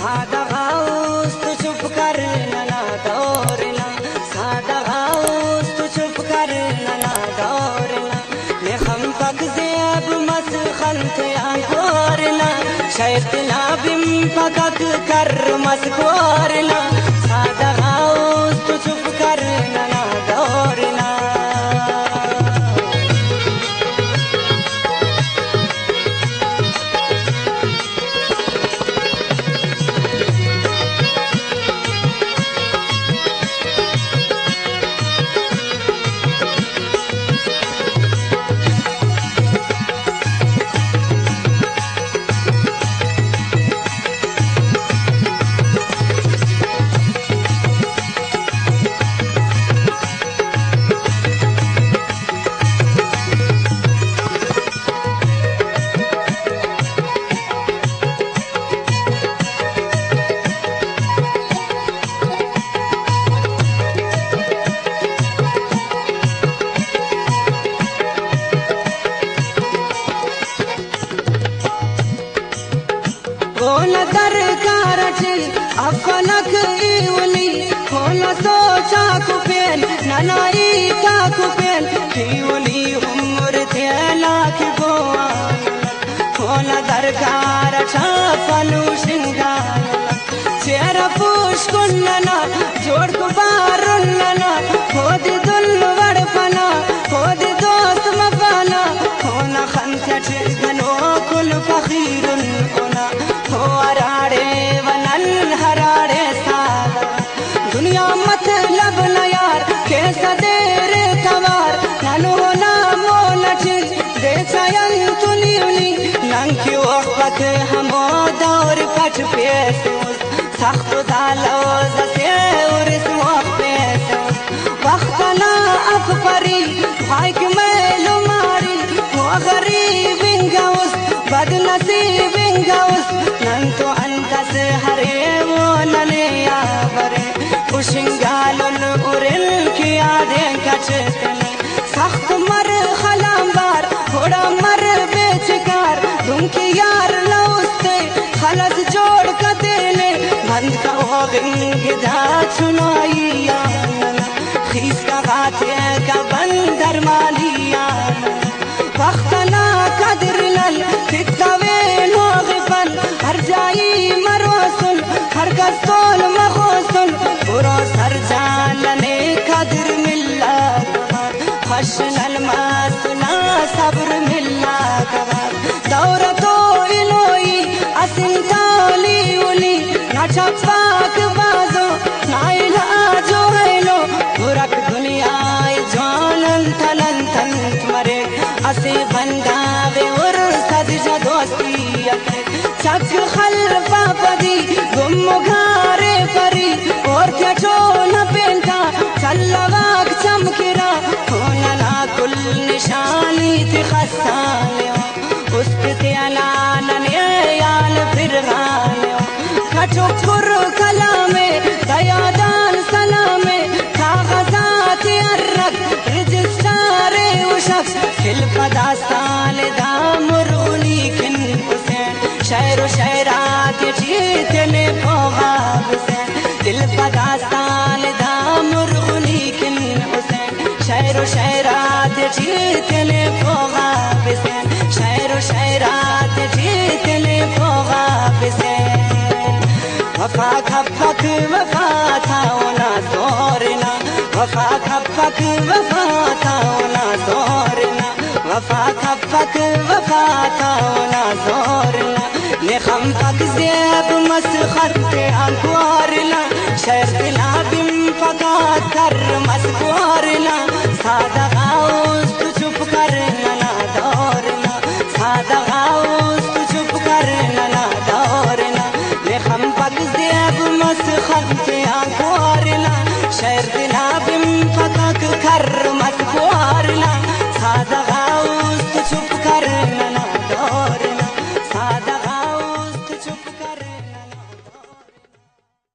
सादा गाउस तू चुप कर ना दौड़ना, सादा गाउस तू चुप कर ना दौड़ना, मैं हम पक ज़ेब मस खलते आंकोरना, शैतना बिम पकक कर मस कोरना, सादा गाउस तू चुप कर ना दौड़ना। होला दरकार अफलक इवली होला सोचा कुपेन ननाई का कुपेन इवली उम्र तेला की गोवा होला दरकार फलू श्रृंगार चेहरा पुष्कुन्नना जोड़ कुबारुन्नना खोद दुल वड़पना खोद दोस्त मफाना होला खंसट घनो कुल फखीरुन होना हो अराड़े वनल हराड़े सादा दुनिया मतलब न यार कैसा देर तवार नलो ना मोलच देसायन तुनी उनी लंकी वक्त हमो दौर कच पेस सख्त दालो जसे उर्स वक्त वक्तना अफपरी भाई के मैलो मारी वो गरीब इंगाउस बदनसीब इंगाउस नंतो अंतस हरे वो नने यावरे उशिंगालन उरिल की आदें कचतने सख्त मर खलामबार थोड़ा मर बेचकार दुमकी यार लौस्ते खलस जोड़ कतेले बंद का ओगिंग दा सुनाइया खीस का गाते का बंदर मालिया वक्तना कदर लल फितवे नोगबन हर जाई मरोसुल हर कस्तोल मखोसुल पुरो सर जानने कदर मिल्ला खशनल मासना सब्र मिल्ला कबार दौरतो इलोई असिंताली उली नचपाक बाजो नाइला जो हेलो पुरक दुनिया जानन तलन तन मरे असे बंदावे और सदजा दोस्ती चक खल पापदी गुम घारे परी और क्या चोन पेंटा चलवाक चमकिरा होना ना कुल निशानी थी खसाने उसके अलाने याल फिर गाने कचो फुर कलामे दयादान सलामे कागजात अर्रक रजिस्टारे उशक्स फिल पदास्तान दामुरुली किन हुसैन शहर शहरात जीतने पोगाब से दिल पदास्तान दामुरुली किन हुसैन शहर शहरात जीतने पोगाब से शहर शहरात जीतने पोगाब से वफा खपक वफा था ना तोरना वफा खपक वफा था ना तोरना वफा खपक वफा था ना तोरना ने हम पक ज़ेब मस खरते अंकोरना शर्तना बिम पका कर मस कोरना सादा गाउस तू चुप कर ना दौड़ना सादा गाउस तू चुप कर ना दौड़ना ने हम पक ज़ेब मस खरते अंकोरना शर्तना बिम पका कर मस